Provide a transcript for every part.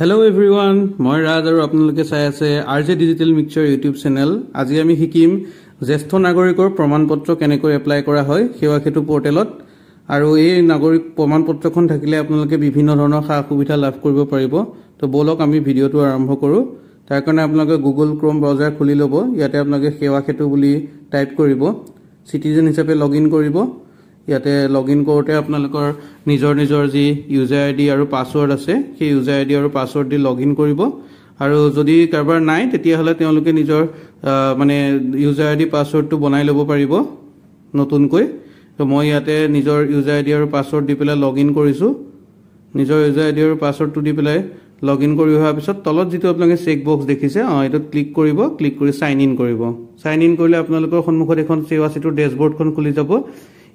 Hello everyone, মই ৰাজ আৰু আপোনালোকে চাই আছে RJ digital mixture YouTube channel. আজি আমি শিকিম জ্যেষ্ঠ নাগৰিকৰ প্ৰমাণপত্ৰ কেনেকৈ এপ্লাই কৰা হয় সেৱা সেতু পোৰ্টেলত। আৰু এই নাগৰিক প্ৰমাণপত্ৰখন থাকিলে আপোনালোকে বিভিন্ন ধৰণৰ সা সুবিধা লাভ কৰিব পাৰিব। তো বলক আমি ভিডিঅটো আৰম্ভ কৰো। তাৰ কাৰণে আপোনালোকে গুগল ক্ৰোম ব্ৰাউজাৰ খুলি ল'ব। ইয়াতে আপোনালোকে সেৱা সেতু বুলি টাইপ কৰিব। সিটিজেন হিচাপে লগইন কৰিব। ইয়াতে লগইন কৰোতে আপোনালোকৰ নিজৰ যি ইউজাৰ আইডি আৰু পাসওয়াৰ্ড আছে সেই ইউজাৰ আইডি আৰু পাসওয়াৰ্ড দি লগইন কৰিব। আৰু যদি কাৰোবাৰ নাই তেতিয়া হলে তেওঁলোকে নিজৰ মানে ইউজাৰ আইডি পাসওয়াৰ্ডটো বনাই ল'ব পাৰিব নতুনকৈ। তো মই ইয়াতে নিজৰ ইউজাৰ আইডি আৰু পাসওয়াৰ্ড দি পেলাই লগইন কৰিছো। নিজৰ ইউজাৰ আইডি আৰু পাসওয়াৰ্ডটো দি পেলাই লগইন কৰি হোৱাৰ পিছত তলত যেটো আপোনালোকে চেক বক্স দেখিছে এটোত ক্লিক কৰিব। ক্লিক কৰি সাইন ইন কৰিব। সাইন ইন কৰিলে আপোনালোকৰ সন্মুখত এখন সেৱা সেতুৰ ড্যাশবোৰ্ডখন খুলি যাব।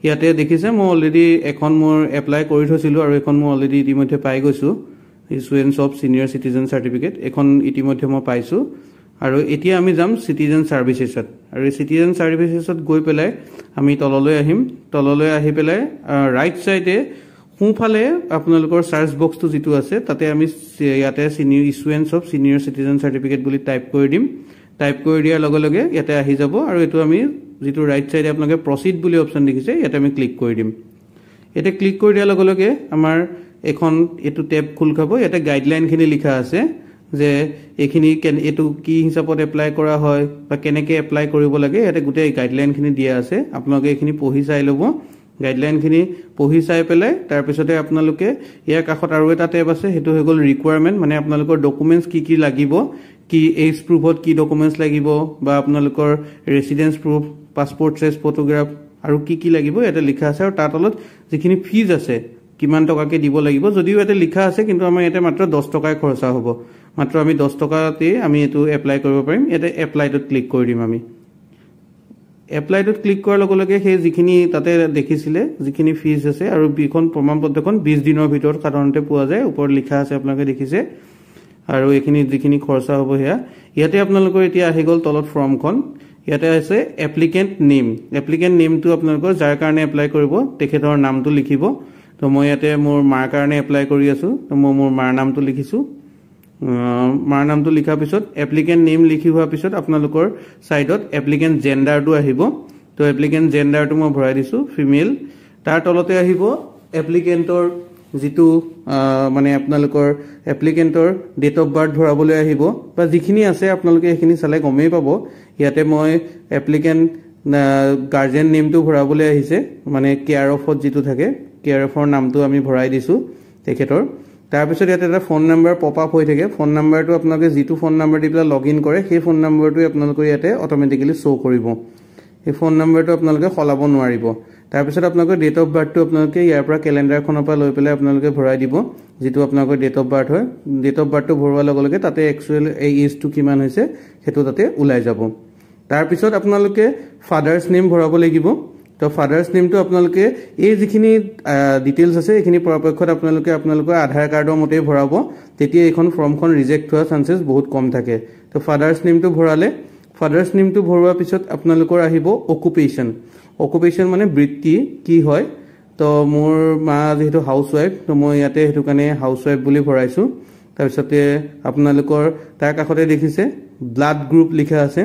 ইয়াতে দেখিছে মই অলৰেডি এখন মোৰ এপ্লাই কৰি থৈছিলো আৰু এখন মই অলৰেডি ইতিমধ্যে পাই গৈছো ইস্যুৱেন্স অফ সিনিয়ৰ সিটিজেন সাৰ্টিফিকেট। এখন ইতিমধ্যে মই পাইছো। আৰু এতিয়া আমি যাম সিটিজেন সাৰ্ভিসেছত। আৰু সিটিজেন সাৰ্ভিসেছত গৈ পেলাই আমি তললৈ আহিম। তললৈ আহি পেলাই ৰাইট সাইডে সোঁফালে আপোনালোকৰ সাৰ্চ বক্সটো যেটো আছে তাতে আমি ইয়াতে senior issuance of senior citizen certificate বুলি টাইপ কৰি দিম। টাইপ কৰি দিয়াৰ লগে লগে ইয়াতে আহি যাব আৰু এটো আমি যেটো ৰাইট সাইডে আপোনালোকে প্ৰসিড বুলি অপচন দেখিছে ইয়াতে আমি ক্লিক কৰি দিম। এটা ক্লিক কৰি দিয়াৰ লগে লগে আমাৰ এখন এটো ট্যাব খুল খাব। ইয়াতে গাইডলাইনখিনি লিখা আছে যে এখিনি এটো কি হিচাপত এপ্লাই কৰা হয় বা কেনেকৈ এপ্লাই কৰিব লাগে। ইয়াতে গোটেই গাইডলাইনখিনি দিয়া আছে। আপোনালোকে এখিনি পঢ়ি চাই ল'ব। গাইডলাইনখিনি পঢ়ি চাই পেলাই তাৰ পিছতে আপোনালোকে ইয়াৰ কাষত আৰু এটা ট্যাব আছে হেতু হৈ গল ৰিকোয়াৰমেন্ট মানে আপোনালোকৰ ডকুমেন্টস কি লাগিব কি এজ প্ৰুফত কি ডকুমেন্টস লাগিব বা আপোনালোকৰ ৰেসিডেন্স প্ৰুফ পাসপোৰ্ট সাইজ ফটোগ্ৰাফ আৰু কি লাগিব এটা লিখা আছে। আৰু তাৰ তলত যিখিনি ফিজ আছে কিমান টকাকে দিব লাগিব যদিও এটা লিখা আছে কিন্তু আমাৰ এটা মাত্ৰ 10 টকাই খৰচা হ'ব। মাত্ৰ আমি 10 টকাতে আমি এটো এপ্লাই কৰিব পাৰিম। এটা এপ্লাইত ক্লিক কৰি দিম। আমি এপ্লাইত ক্লিক কৰাৰ লগে লগে সেই যিখিনি তাতে দেখিছিলে যিখিনি ফিজ আছে আৰু বিখন প্ৰমাণপত্ৰখন 20 দিনৰ ভিতৰত সাধাৰণতে পোৱা যায়। ওপৰত লিখা আছে আপোনালোকে দেখিছে। আৰু এখিনি যিখিনি খৰচা হ'ব হেয়া ইয়াতে আপোনালোকৰ এতিয়া আহি গল তলত ফৰ্মখন। ইয়াতে আছে এপ্লিকেন্ট নেম। এপ্লিকেন্ট নেমটো আপোনালোকৰ যাৰ কাৰণে এপ্লাই কৰিব তেখেতৰ নামটো লিখিব। তো মই ইয়াতে মোৰ মাৰ কাৰণে এপ্লাই কৰি আছো। তো মই মোৰ মাৰ নামটো লিখিছো। মাৰ নামটো লিখাৰ পিছত এপ্লিকেন্ট নেম লিখি হোৱাৰ পিছত আপোনালোকৰ সাইডত এপ্লিকেন্ট জেন্ডাৰটো আহিব। তো এপ্লিকেন্ট জেন্ডাৰটো মই ভৰাই দিছো ফিমেল। তাৰ তলতে আহিব এপ্লিকেন্টৰ যেটো মানে আপোনালোকৰ এপ্লিকেন্টৰ ডেট অফ বাৰ্থ ভৰাবলৈ আহিব বা যিখিনি আছে আপোনালোকে এখিনি চালে গমেই পাব। ইয়াতে মই এপ্লিকেন্ট গাৰ্জিয়ান নেমটো ভৰাবলৈ আহিছে মানে কেয়াৰ অফত যেটো থাকে কেয়াৰ অফৰ নামটো আমি ভৰাই দিছো তেখেতৰ। তাৰ পিছত ইয়াতে এটা ফোন নম্বৰ পপ আপ হৈ থাকে। ফোন নম্বৰটো আপোনালোকে যেটো ফোন নম্বৰ দি পেলাই লগইন কৰে সেই ফোন নম্বৰটো আপোনালোকৰ ইয়াতে অটোমেটিক্যালি শো কৰিব। এই ফোন নম্বৰটো আপোনালোকে সলাব নোৱাৰিব। তাৰ পিছত আপোনালোকৰ ডেট অফ বাৰ্থটো আপোনালোকে ইয়াৰ পৰা ক্যালেন্ডাৰখনৰ পৰা লৈ পেলাই আপোনালোকে ভৰাই দিব যেটো আপোনালোকৰ ডেট অফ বাৰ্থ হয়। ডেট অফ বাৰ্থটো ভৰোৱাৰ লগে লগে তাতে একচুৱেল এজটো কিমান হৈছে হেতু তাতে ওলাই যাব। তাৰ পিছত আপোনালোকে ফাদাৰ্স নেম ভৰাব লাগিব। তো ফাদাৰ্স নেমটো আপোনালোকে এই যিখিনি ডিটেইলছ আছে এখিনি পৰাপক্ষত আপোনালোকৰ আধাৰ কাৰ্ডৰ মতে ভৰাব। তেতিয়া এইখন ফৰ্মখন ৰিজেক্ট হোৱাৰ চান্সেস বহুত কম থাকে। তো ফাদাৰ্স নেমটো ভৰালে ফাদাৰ্স নেমটো ভৰোৱাৰ পিছত আপোনালোকৰ আহিব অকুপেশন। অকুপেশন মানে বৃত্তি কি হয়। তো মোৰ মা যেহেতু হাউসৱাইফ তো মই ইয়াতে হেতু কাৰণে হাউসৱাইফ বুলি ভৰাইছো। তাৰ পিছতে আপোনালোকৰ তাৰ কাষতে দেখিছে ব্লাড গ্ৰুপ লিখা আছে।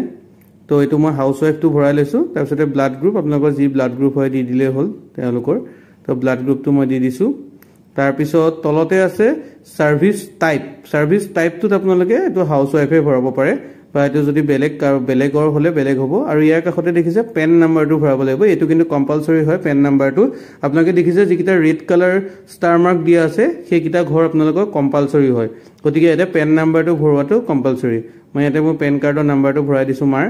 তো এটো মই হাউসৱাইফটো ভৰাই লৈছো। তাৰ পিছতে ব্লাড গ্ৰুপ আপোনালোকৰ যি ব্লাড গ্ৰুপ হয় দি দিলে হ'ল তেওঁলোকৰ। তো ব্লাড গ্ৰুপটো মই দি দিছো। তাৰ পিছত তলতে আছে সাৰ্ভিস টাইপ। সাৰ্ভিস টাইপটোত আপোনালোকে এটো হাউসৱাইফে ভৰাব পাৰে বা এটো যদি বেলেগৰ হলে বেলেগ হ'ব। আৰু ইয়াৰ কাষতে দেখিছে পেন নাম্বাৰটো ভৰাব লাগিব। এটো কিন্তু কম্পালসৰি হয় পেন নাম্বাৰটো। আপোনালোকে দেখিছে যিকিটা ৰেড কালাৰ ষ্টাৰ মাৰ্ক দিয়া আছে সেইকিটা ঘৰ আপোনালোকৰ কম্পালসৰি হয়। গতিকে এটা পেন নাম্বাৰটো ভৰোৱাটো কম্পালসৰি। মই ইয়াতে মোৰ পেন কাৰ্ডৰ নাম্বাৰটো ভৰাই দিছো মাৰ।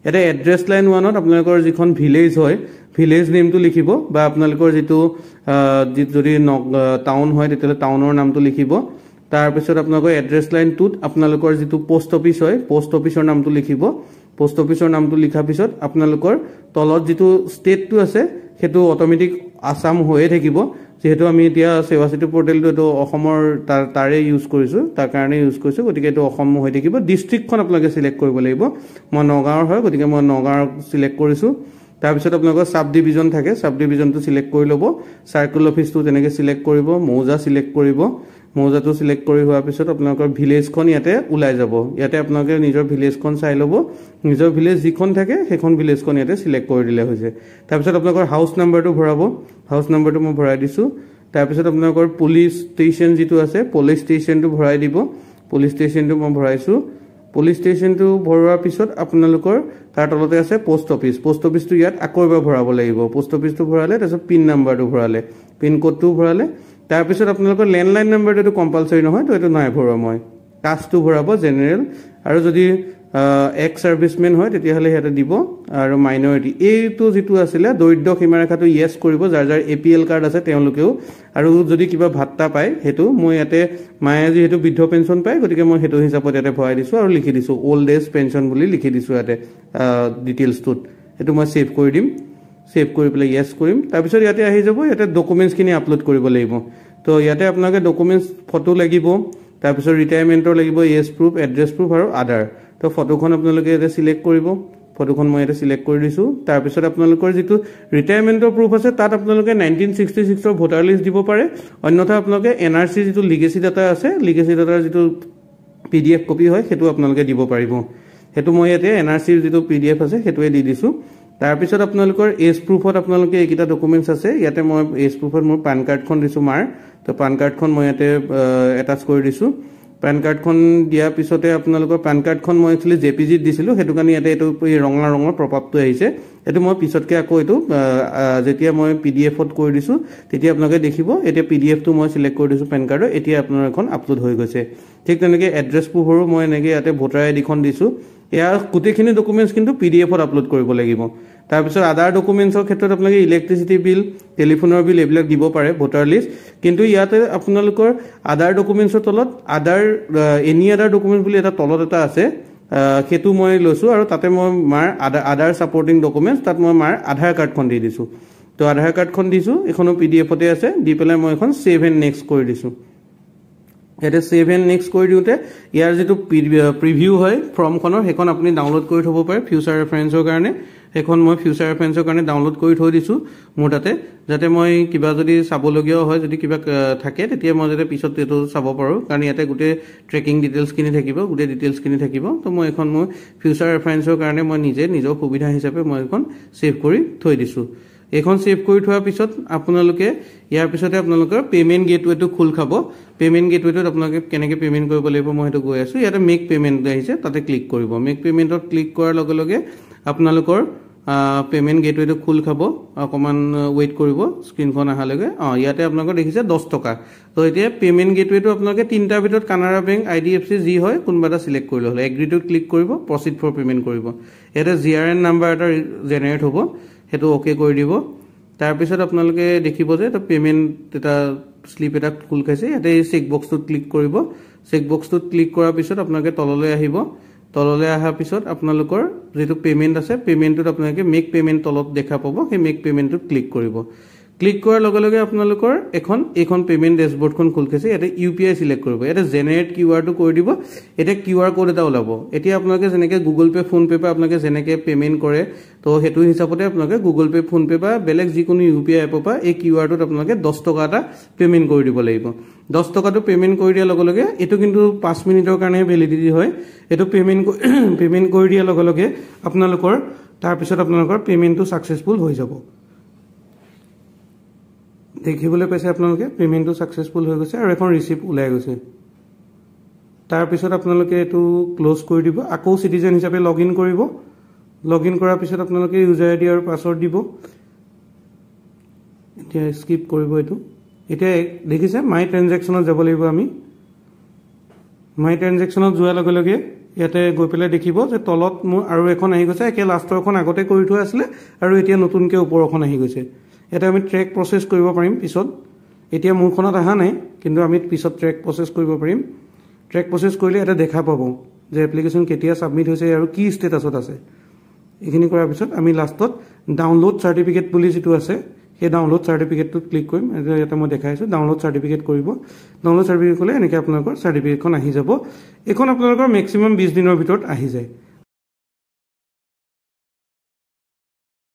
এটা এড্ৰেছ লাইন 1ত আপোনালোকৰ যিখন ভিলেজ হয় ভিলেজ নেমটো লিখিব বা আপোনালোকৰ যেটো যদি টাউন হয় তেতিয়ালে টাউনৰ নামটো লিখিব। তাৰ পিছত আপোনালোকৰ এড্ৰেছ লাইন 2ত আপোনালোকৰ যেটো পোষ্ট অফিস হয় পোষ্ট অফিসৰ নামটো লিখিব। পোষ্ট অফিসৰ নামটো লিখাৰ পিছত আপোনালোকৰ তলত যেটো ষ্টেটটো আছে হেতু অটোমেটিক আসাম হৈয়ে থাকিব। যেহেতু আমি এতিয়া সেৱা সেতু পোৰ্টেলটো এটো অসমৰ তাৰে ইউজ কৰিছো তাৰ কাৰণে ইউজ কৰিছো। গতিকে এটো অসম হৈ থাকিব। ডিস্ট্ৰিক্টখন আপোনালোকে সিলেক্ট কৰিব লাগিব। মই নগাঁৱৰ হয় গতিকে মই নগাঁৱৰ সিলেক্ট কৰিছো। তাৰ পিছত আপোনালোকৰ সাব ডিভিজন থাকে সাব ডিভিজনটো সিলেক্ট কৰি ল'ব। সাৰ্কেল অফিসটো তেনেকৈ সিলেক্ট কৰিব। মৌজা সিলেক্ট কৰিব। মৌজাটো সিলেক্ট কৰি হোৱাৰ পিছত আপোনালোকৰ ভিলেজখন ইয়াতে ওলাই যাব ইয়াতে আপোনালোকে নিজৰ ভিলেজখন চাই ল'ব নিজৰ ভিলেজ যিখন থাকে সেইখন ভিলেজখন ইয়াতে সিলেক্ট কৰি দিলে হৈছে তাৰপিছত আপোনালোকৰ হাউস নাম্বাৰটো ভৰাব হাউস নাম্বাৰটো মই ভৰাই দিছো তাৰপিছত আপোনালোকৰ পুলিচ ষ্টেচন যিটো আছে পুলিচ ষ্টেচনটো ভৰাই দিব পুলিচ ষ্টেচনটো মই ভৰাইছো পুলিচ ষ্টেচনটো ভৰোৱাৰ পিছত আপোনালোকৰ তাৰ তলতে আছে পোষ্ট অফিচটো ইয়াত আকৌ এবাৰ ভৰাব লাগিব পোষ্ট অফিচটো ভৰালে তাৰপিছত পিন নাম্বাৰটো ভৰালে পিন কোডটো ভৰালে তাৰপিছত আপোনালোকৰ ল্যান্ডলাইন নাম্বাৰটো কম্পালসৰি নহয় তো এটো নাই ভৰোৱা মই কাষ্টটো ভৰাব জেনাৰেল আৰু যদি এক্স সাৰ্ভিসমেন হয় তেতিয়াহলে হেতে দিব আৰু মাইনৰিটি এইটো যেটো আছিল দৰিদ্ৰ সীমাৰেখাটো ইয়েস কৰিব যাৰ যাৰ এপিএল কাৰ্ড আছে তেওঁলোকেও আৰু যদি কিবা ভাত্তা পায় হেতু মই ইয়াতে মায়ে যেহেতু বৃদ্ধ পেনশন পায় গতিকে মই হেতু হিচাপত ইয়াতে ভৰাই দিছো আৰু লিখি দিছো ওল্ড এজ পেনশন বুলি লিখি দিছো ইয়াতে ডিটেইলছটোত এটো মই সেভ কৰি দিম সেভ কৰি পেলাই ইয়েস কৰিম তাৰপিছত ইয়াতে আহি যাব ইয়াতে ডকুমেন্টছ কিনি আপলোড কৰিব লাগিব তো ইয়াতে আপোনালোকে ডকুমেন্টছ ফটো লাগিব তাৰপিছত ৰিটায়াৰমেন্টৰ লাগিব এজ প্ৰুফ এড্ৰেছ প্ৰুফ আৰু আদাৰ তো ফটোখন আপোনালোকে ইয়াতে সিলেক্ট কৰিব ফটোখন মই ইয়াতে সিলেক্ট কৰি দিছো তাৰপিছত আপোনালোকৰ যেটো ৰিটায়াৰমেন্টৰ প্ৰুফ আছে তাত আপোনালোকে 1966 ৰ ভোটাৰ লিষ্ট দিব পাৰে অন্যথা আপোনালোকে এনআৰসি যেটো লিগেসি ডাটা আছে লিগেসি ডাটাৰ যেটো পিডিএফ কপি হয় হেতু আপোনালোকে দিব পাৰিব হেতু মই ইয়াতে এনআৰসি ৰ যেটো পিডিএফ আছে হেতুৱে দি দিছো তাৰপিছত আপোনালোকৰ এজ প্ৰুফত আপোনালোকে এইকিটা ডকুমেন্টছ আছে ইয়াতে মই এজ প্ৰুফত মোৰ পান কাৰ্ডখন দিছো মাৰ তো পান কাৰ্ডখন মই ইয়াতে এটাচ কৰি দিছো পান কাৰ্ডখন দিয়া পিছতে আপোনালোকৰ পান কাৰ্ডখন মই একচুয়ালি জেপিজি দিছিলো হেতু কানি ইয়াতে এটো ৰঙৰ প্ৰপাপটো আহিছে এটো মই পিছতকে আকৌ এটো যেতিয়া মই পিডিএফত কৰি দিছো তেতিয়া আপোনালোকে দেখিব এতিয়া পিডিএফটো মই সিলেক্ট কৰি দিছো পান কাৰ্ডৰ এতিয়া আপোনাৰ এখন আপলোড হৈ গৈছে ঠিক তেনেকৈ এড্ৰেছ প্ৰুফৰো মই এনেকৈ ইয়াতে ভোটাৰ আইডিখন দিছো ইয়াৰ গোটেইখিনি ডকুমেন্টছ কিন্তু পিডিএফত আপলোড কৰিব লাগিব তাৰপিছত আদাৰ ডকুমেন্টছৰ ক্ষেত্ৰত আপোনালোকে ইলেক্ট্ৰিচিটি বিল টেলিফোনৰ বিল এইবিলাক দিব পাৰে ভোটাৰ লিষ্ট কিন্তু ইয়াতে আপোনালোকৰ আদাৰ ডকুমেন্টছৰ তলত আদাৰ এনি আদাৰ ডকুমেন্টছ বুলি এটা তলত এটা আছে হেতু মই লৈছো আৰু তাতে মই মাৰ আদাৰ সাপোৰ্টিং ডকুমেন্টছ তাত মই মাৰ আধাৰ কাৰ্ডখন দি দিছো তো আধাৰ কাৰ্ডখন দিছো এখনো পিডিএফতে আছে দি পেলাই মই এখন সেভ এণ্ড নেক্সট কৰি দিছো এটা সেভ এণ্ড নেক্সট কৰি দিওতে ইয়াৰ যেটো প্ৰিভিউ হয় ফৰ্মখনৰ হেখন আপুনি ডাউনলোড কৰি থব পাৰে ফিউচাৰ ৰেফাৰেন্সৰ কাৰণে হেখন মই ফিউচাৰ ৰেফাৰেন্সৰ কাৰণে ডাউনলোড কৰি থৈ দিছো মোৰ তাতে যাতে মই কিবা যদি চাবলগীয়া হয় যদি কিবা থাকে তেতিয়া মই যাতে পিছত এটো চাব পাৰো কাৰণ ইয়াতে গুটে ট্ৰেকিং ডিটেইলছ কিনি থাকিব গুটে ডিটেইলছ কিনি থাকিব তো মই এখন মই ফিউচাৰ ৰেফাৰেন্সৰ কাৰণে মই নিজৰ সুবিধা হিচাপে মই এখন সেভ কৰি থৈ দিছো এখন সেভ কৰি থোৱাৰ পিছত আপোনালোকে ইয়াৰ পিছতে আপোনালোকৰ পেমেন্ট গেটৱেটো খুল খাব পেমেন্ট গেটৱেটোত আপোনালোকে কেনেকৈ পেমেন্ট কৰিব লাগিব মই হেতু গৈ আছো ইয়াতে মেক পেমেন্ট আহিছে তাতে ক্লিক কৰিব মেক পেমেন্টত ক্লিক কৰাৰ লগে লগে আপোনালোকৰ পেমেন্ট গেটৱেটো খুল খাব অকমান ওয়েট কৰিব স্ক্ৰিনখন আহালৈকে ইয়াতে আপোনালোকে দেখিছে 10 টকা তো এতিয়া পেমেন্ট গেটৱেটো আপোনালোকে তিনটাৰ ভিতৰত কানাড়া বেংক আইডিএফসি যি হয় কোনবা এটা সিলেক্ট কৰি ললে এগ্ৰিটোত ক্লিক কৰিব প্ৰসিড ফৰ পেমেন্ট কৰিব এটা জিআৰএন নাম্বাৰ এটা জেনাৰেট হ'ব হেতু ওকে কৰি দিব তাৰ পিছত আপোনালোকে দেখিব যে এটা পেমেন্ট এটা স্লিপ এটা খুল খাইছে ইয়াতে চেক বক্সটোত ক্লিক কৰিব চেক বক্সটোত ক্লিক কৰাৰ পিছত আপোনালোকে তললৈ আহিব তললৈ আহাৰ পিছত আপোনালোকৰ যেটো পেমেন্ট আছে পেমেন্টত আপোনালোকে মেক পেমেন্ট তলত দেখা পাব সেই মেক পেমেন্টত ক্লিক কৰিব ক্লিক কৰাৰ লগে লগে আপোনালোকৰ এখন পেমেন্ট ড্যাশবোৰ্ডখন খুল খাইছে ইয়াতে ইউপিআই সিলেক্ট কৰিব ইয়াতে জেনাৰেট কিউআৰ টো কৰি দিব এটা কিউআৰ কোড এটা ওলাব এতিয়া আপোনালোকে যেনেকৈ গুগল পে ফোন পে পা আপোনালোকে যেনেকৈ পেমেন্ট কৰে তো হেতু হিচাপতে আপোনালোকে গুগল পে ফোন পে বা বেলেগ যিকোনো ইউপিআই এপ পা এই কিউআৰ টোত আপোনালোকে 10 টকা এটা পেমেন্ট কৰি দিব লাগিব 10 টকাটো পেমেন্ট কৰি দিয়াৰ লগে লগে এটো কিন্তু 5 মিনিটৰ কাৰণে ভ্যালিডিটি হয় এটো পেমেন্ট কৰি দিয়াৰ লগে লগে আপোনালোকৰ তাৰ পিছত আপোনালোকৰ পেমেন্টটো সাকসেসফুল হৈ যাব দেখিবলৈ পাইছে আপোনালোকে পেমেন্টটো সাকসেসফুল হৈ গৈছে আৰু এখন ৰিসিপ্ট ওলাই গৈছে তাৰ পিছত আপোনালোকে এটো ক্লোজ কৰি দিব আকৌ সিটিজেন হিচাপে লগইন কৰিব লগইন কৰাৰ পিছত আপোনালোকে ইউজাৰ আইডি আৰু পাছৱৰ্ড দিব এতিয়া স্কিপ কৰিব এটো এতিয়া দেখিছে মাই ট্ৰানজেকচনত যাব লাগিব আমি মাই ট্ৰানজেকচনত যোৱাৰ লগে লগে ইয়াতে গৈ পেলাই দেখিব যে তলত মোৰ আৰু এখন আহি গৈছে একে লাষ্টৰখন আগতে কৰি থোৱা আছিল আৰু এতিয়া নতুনকৈ ওপৰখন আহি গৈছে এটা আমি ট্ৰেক প্ৰসেস কৰিব পাৰিম পিছত এতিয়া মুখনত আহা নাই কিন্তু আমি পিছত ট্ৰেক প্ৰসেস কৰিব পাৰিম ট্ৰেক প্ৰসেস কৰিলে এটা দেখা পাব যে এপ্লিকেশন কেতিয়া সাবমিট হৈছে আৰু কি ষ্টেটাছত আছে এখিনি কৰাৰ পিছত আমি লাষ্টত ডাউনলোড সাৰ্টিফিকেট বুলি যেটো আছে সেই ডাউনলোড সাৰ্টিফিকেটটো ক্লিক কৰিম এটা মই দেখাইছো ডাউনলোড সাৰ্টিফিকেট কৰিব ডাউনলোড সাৰ্টিফিকেট কৰিলে এনেকৈ আপোনালোকৰ সাৰ্টিফিকেটখন আহি যাব এখন আপোনালোকৰ ম্যাক্সিমাম 20 দিনৰ ভিতৰত আহি যায়